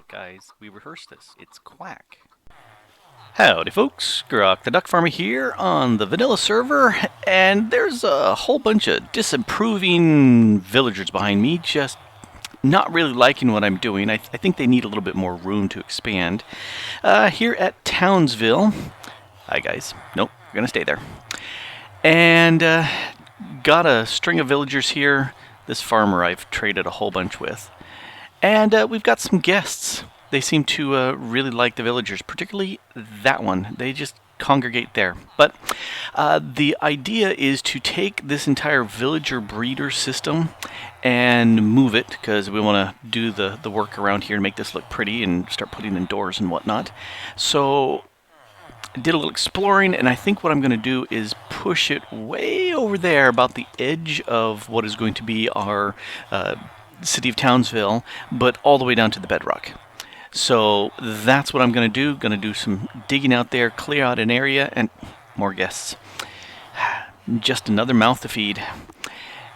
Guys, we rehearsed this. It's quack. Howdy folks, Grok the DuckFarmer here on the vanilla server, and there's a whole bunch of disapproving villagers behind me, just not really liking what I'm doing. I think they need a little bit more room to expand. Here at Townsville, hi guys, nope, we're gonna stay there. And got a string of villagers here, this farmer I've traded a whole bunch with. And we've got some guests. They seem to really like the villagers, particularly that one. They just congregate there. But the idea is to take this entire villager breeder system and move it, because we want to do the work around here and make this look pretty and start putting in doors and whatnot. So I did a little exploring, and I think what I'm going to do is push it way over there, about the edge of what is going to be our City of Townsville, but all the way down to the bedrock. So that's what I'm going to do. Going to do some digging out there, clear out an area, and more guests. Just another mouth to feed.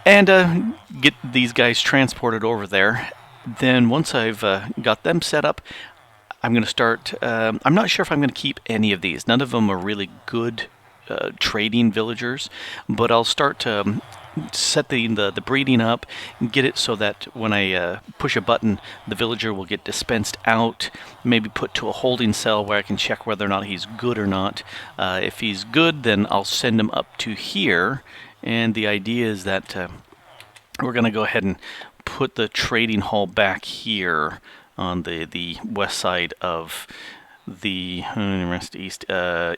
And get these guys transported over there. Then once I've got them set up, I'm going to start... I'm not sure if I'm going to keep any of these. None of them are really good trading villagers, but I'll start to set the breeding up and get it so that when I push a button, the villager will get dispensed out, maybe put to a holding cell where I can check whether or not he's good or not. If he's good, then I'll send him up to here, and the idea is that we're going to go ahead and put the trading hall back here on the west side of the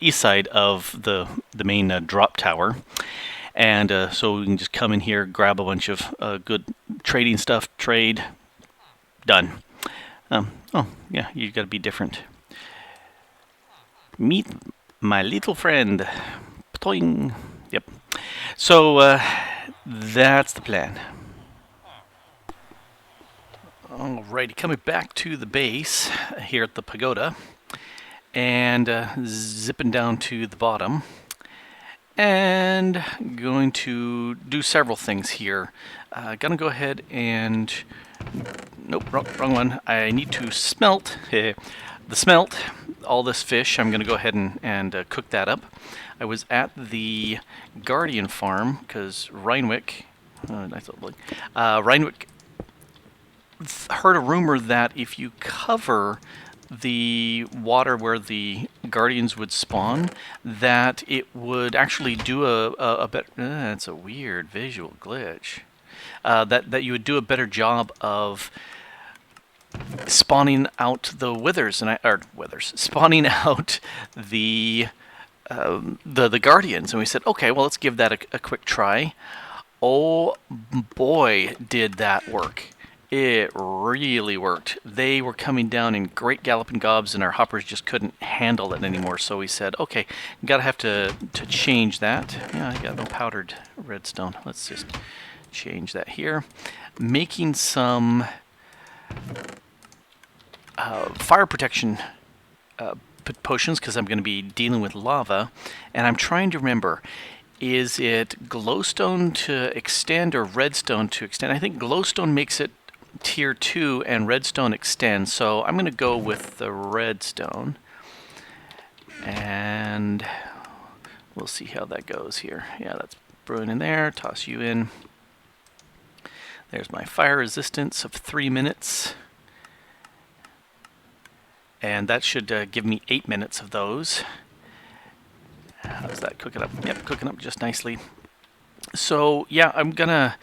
east side of the main drop tower. And so we can just come in here, grab a bunch of good trading stuff, trade, done. Oh, yeah, you gotta be different. Meet my little friend. Ptoing. Yep. So that's the plan. Alrighty, coming back to the base here at the pagoda, and zipping down to the bottom. And going to do several things here. Gonna go ahead and... Nope, wrong one. I need to smelt the smelt, all this fish. I'm gonna go ahead and cook that up. I was at the Guardian farm, because Reinwick... Reinwick heard a rumor that if you cover the water where the guardians would spawn, that it would actually do a better... it's a weird visual glitch. That you would do a better job of spawning out the withers, spawning out the guardians. And we said, okay, well, let's give that a quick try. Oh boy, did that work. It really worked. They were coming down in great galloping gobs, and our hoppers just couldn't handle it anymore. So we said, okay, gotta have to change that. Yeah, I got no powdered redstone. Let's just change that here. Making some fire protection potions, because I'm going to be dealing with lava. And I'm trying to remember, is it glowstone to extend or redstone to extend? I think glowstone makes it tier 2 and redstone extends, so I'm going to go with the redstone, and we'll see how that goes here. Yeah, that's brewing in there. Toss you in. There's my fire resistance of 3 minutes, and that should give me 8 minutes of those. How's that cooking up? Yep, cooking up just nicely. So yeah, I'm gonna...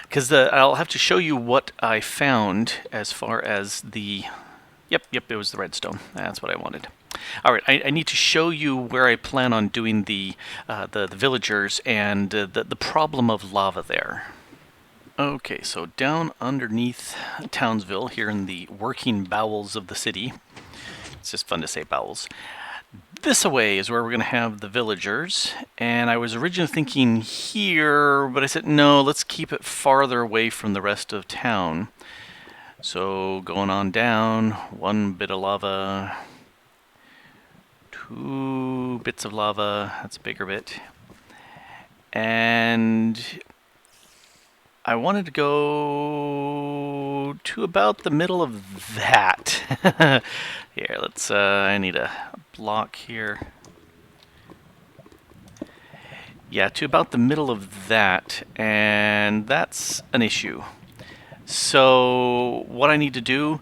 because I'll have to show you what I found as far as the... Yep, it was the redstone. That's what I wanted. All right, I need to show you where I plan on doing the villagers and the problem of lava there. Okay, so down underneath Townsville, here in the working bowels of the city. It's just fun to say bowels. This away is where we're going to have the villagers, and I was originally thinking here, but I said no, let's keep it farther away from the rest of town. So going on down, 1 bit of lava, 2 bits of lava, that's a bigger bit, and I wanted to go to about the middle of that. Here, let's, I need a block here. Yeah, to about the middle of that, and that's an issue. So what I need to do,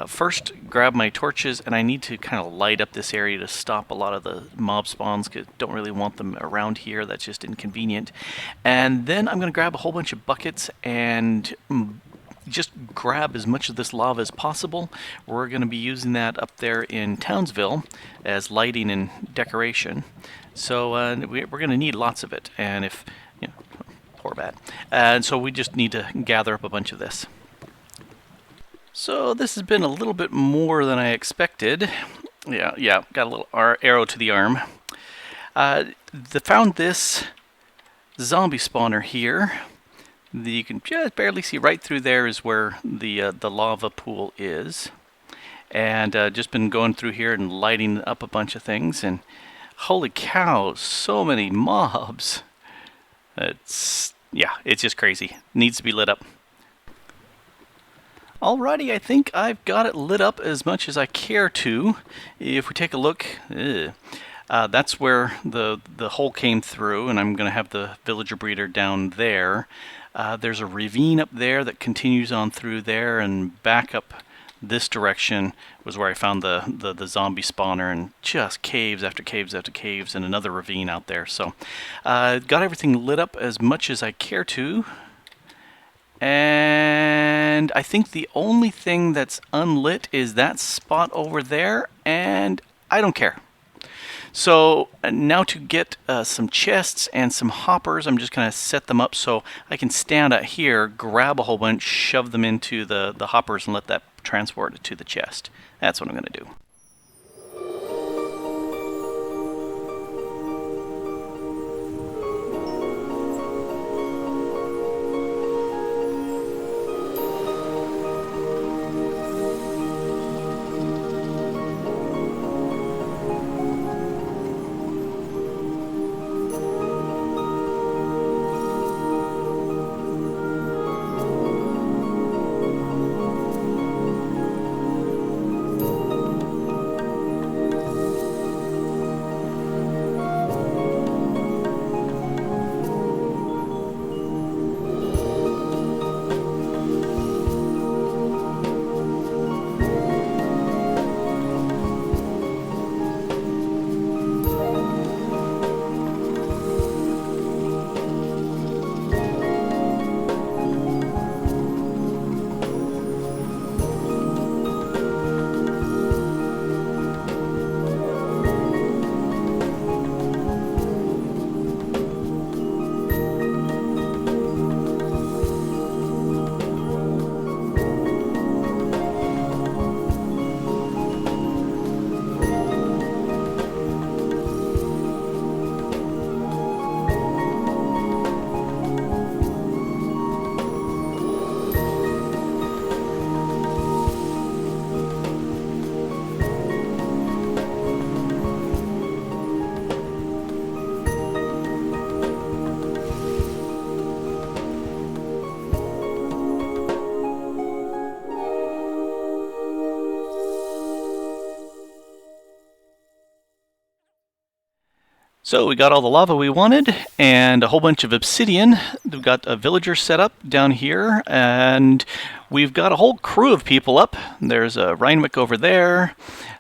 first grab my torches, and I need to kind of light up this area to stop a lot of the mob spawns, because I don't really want them around here. That's just inconvenient. And then I'm going to grab a whole bunch of buckets and just grab as much of this lava as possible. We're going to be using that up there in Townsville as lighting and decoration. So we're going to need lots of it, and if, you know, poor bad. And so we just need to gather up a bunch of this. So this has been a little bit more than I expected. Yeah, got a little arrow to the arm. Found this zombie spawner here. You can just barely see right through there is where the lava pool is. And just been going through here and lighting up a bunch of things, and holy cow, so many mobs. It's just crazy. Needs to be lit up. Alrighty, I think I've got it lit up as much as I care to. If we take a look, that's where the hole came through, and I'm going to have the villager breeder down there. There's a ravine up there that continues on through there, and back up this direction was where I found the zombie spawner, and just caves after caves after caves, and another ravine out there. So got everything lit up as much as I care to. And I think the only thing that's unlit is that spot over there, and I don't care. So now to get some chests and some hoppers, I'm just going to set them up so I can stand out here, grab a whole bunch, shove them into the hoppers, and let that transport it to the chest. That's what I'm going to do. So we got all the lava we wanted and a whole bunch of obsidian. We've got a villager set up down here, and we've got a whole crew of people up. There's a Reinwick over there,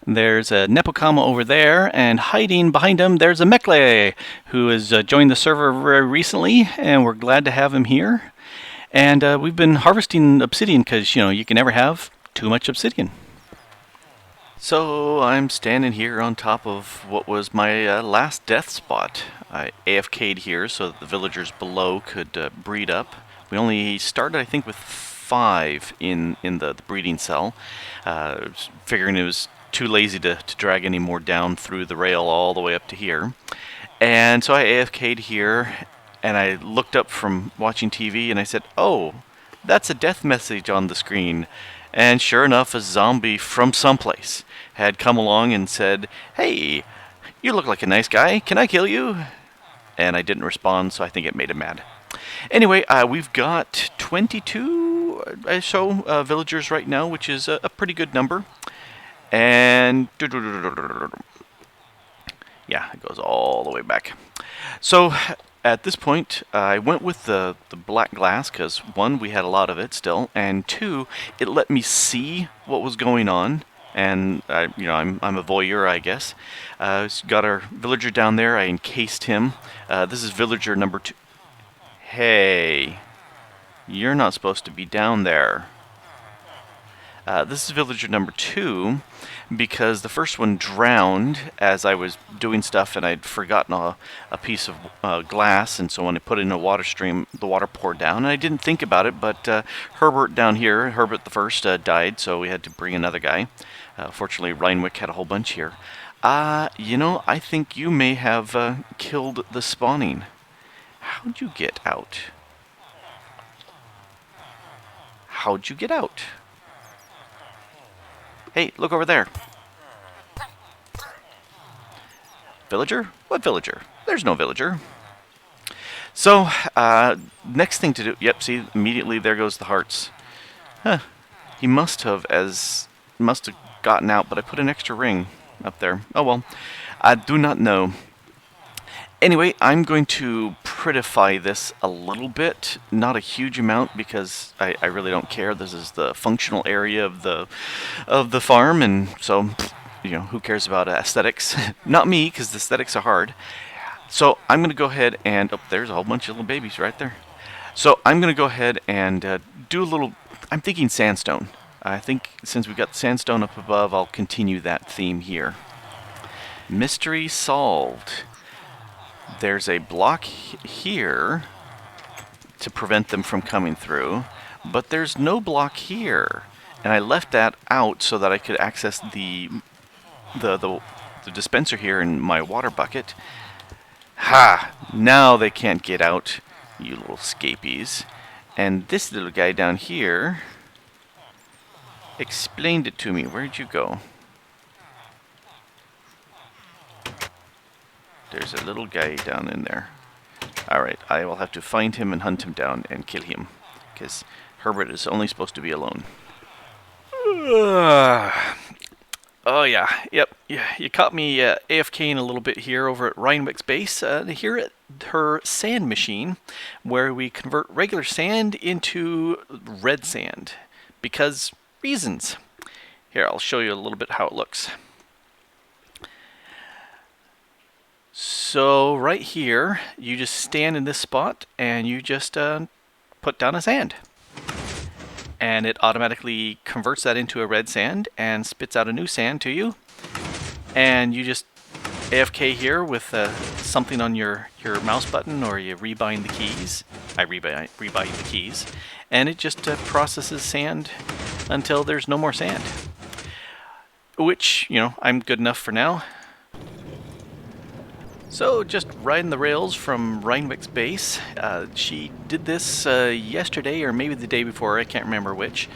there's a Nepokama over there, and hiding behind him there's a Mekle, who has joined the server very recently, and we're glad to have him here. And we've been harvesting obsidian because, you know, you can never have too much obsidian. So I'm standing here on top of what was my last death spot. I AFK'd here so that the villagers below could breed up. We only started, I think, with 5 in the breeding cell. Figuring it was too lazy to drag any more down through the rail all the way up to here. And so I AFK'd here, and I looked up from watching TV and I said, oh, that's a death message on the screen. And sure enough, a zombie from someplace had come along and said, hey, you look like a nice guy, can I kill you? And I didn't respond, so I think it made him mad. Anyway, we've got 22 or so villagers right now, which is a pretty good number. And yeah, it goes all the way back. So at this point, I went with the black glass because one, we had a lot of it still, and two, it let me see what was going on. And I'm a voyeur, I guess. Got our villager down there. I encased him. This is villager number 2. Hey, you're not supposed to be down there. This is villager number 2 because the first one drowned as I was doing stuff and I'd forgotten a piece of glass, and so when I put it in a water stream, the water poured down, and I didn't think about it, but Herbert down here, Herbert the first, died, so we had to bring another guy. Fortunately, Reinwick had a whole bunch here. I think you may have killed the spawning. How'd you get out? How'd you get out? Hey, look over there. Villager? What villager? There's no villager. So, next thing to do... Yep, see, immediately there goes the hearts. Huh. He must have gotten out, but I put an extra ring up there. Oh well. I do not know. Anyway, I'm going to prettify this a little bit, not a huge amount because I really don't care. This is the functional area of the farm, and so who cares about aesthetics? Not me, because the aesthetics are hard. So I'm going to go ahead and there's a whole bunch of little babies right there. So I'm going to go ahead and do a little. I'm thinking sandstone. I think since we've got sandstone up above, I'll continue that theme here. Mystery solved. There's a block here to prevent them from coming through, but there's no block here. And I left that out so that I could access the dispenser here in my water bucket. Ha! Now they can't get out, you little scapies. And this little guy down here explained it to me. Where'd you go? There's a little guy down in there. Alright, I will have to find him and hunt him down and kill him, because Herbert is only supposed to be alone. Oh yeah, yep. Yeah, you caught me AFKing a little bit here over at Reinwick's base. Here at her sand machine, where we convert regular sand into red sand. Because reasons. Here, I'll show you a little bit how it looks. So right here, you just stand in this spot and you just put down a sand. And it automatically converts that into a red sand and spits out a new sand to you. And you just AFK here with something on your mouse button, or you rebind the keys. I rebind the keys. And it just processes sand until there's no more sand. Which, I'm good enough for now. So, just riding the rails from Reinwick's base. She did this yesterday, or maybe the day before, I can't remember which.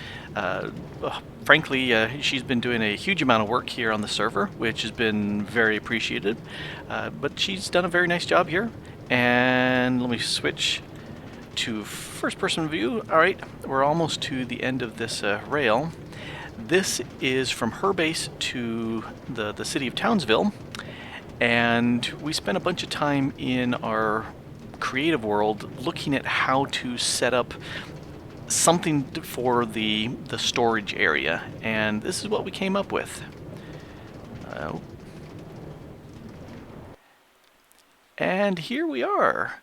Frankly, she's been doing a huge amount of work here on the server, which has been very appreciated. But she's done a very nice job here. And let me switch to first-person view. Alright, we're almost to the end of this rail. This is from her base to the City of Townsville. And we spent a bunch of time in our creative world looking at how to set up something for the storage area. And this is what we came up with. And here we are.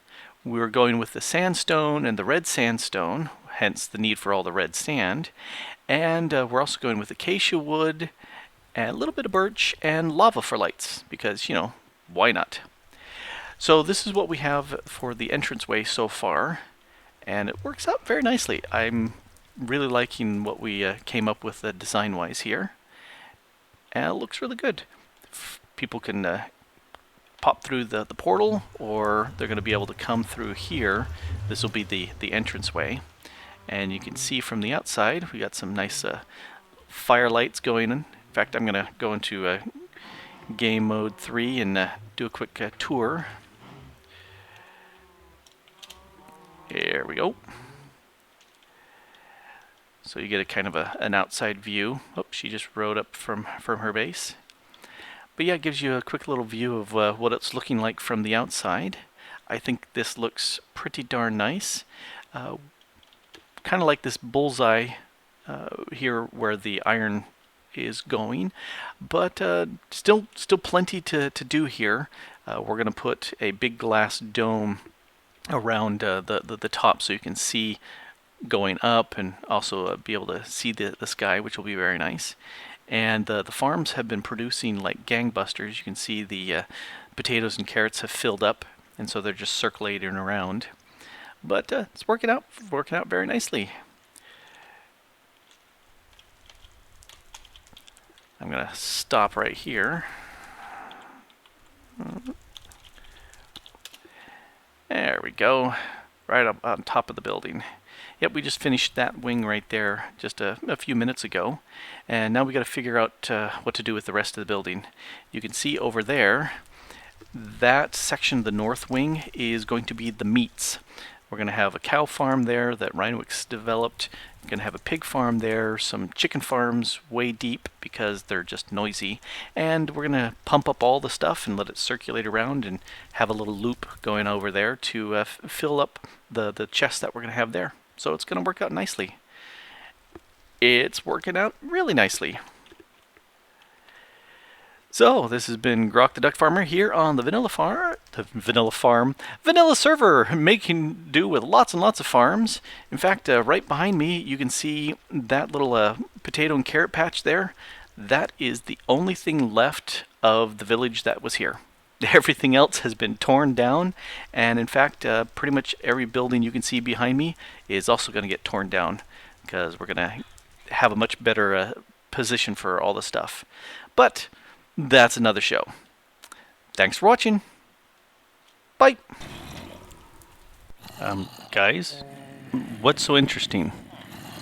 We were going with the sandstone and the red sandstone, hence the need for all the red sand. And we're also going with acacia wood, and a little bit of birch, and lava for lights, because, why not? So this is what we have for the entranceway so far, and it works out very nicely. I'm really liking what we came up with design-wise here, and it looks really good. People can pop through the portal, or they're going to be able to come through here. This will be the entranceway, and you can see from the outside we got some nice firelights going in. In fact, I'm going to go into game mode 3 and do a quick tour. There we go. So you get a kind of an outside view. Oh, she just rode up from her base. But yeah, it gives you a quick little view of what it's looking like from the outside. I think this looks pretty darn nice. Kind of like this bullseye here where the iron is going, but still plenty to do here. We're going to put a big glass dome around the top so you can see going up, and also be able to see the sky, which will be very nice. And the farms have been producing like gangbusters. You can see the potatoes and carrots have filled up, and so they're just circulating around. But it's working out very nicely. I'm going to stop right here. There we go, right up on top of the building. Yep, we just finished that wing right there just a few minutes ago, and now we got to figure out what to do with the rest of the building. You can see over there, that section of the north wing is going to be the meats. We're going to have a cow farm there that Rhinowick's developed. We're going to have a pig farm there, some chicken farms way deep because they're just noisy. And we're going to pump up all the stuff and let it circulate around and have a little loop going over there to fill up the chest that we're going to have there. So it's going to work out nicely. It's working out really nicely. So, this has been Grok the Duck Farmer here on the Vanilla server, making do with lots and lots of farms. In fact, right behind me, you can see that little potato and carrot patch there. That is the only thing left of the village that was here. Everything else has been torn down, and in fact, pretty much every building you can see behind me is also going to get torn down, because we're going to have a much better position for all the stuff. But that's another show. Thanks for watching. Bye. Guys, what's so interesting?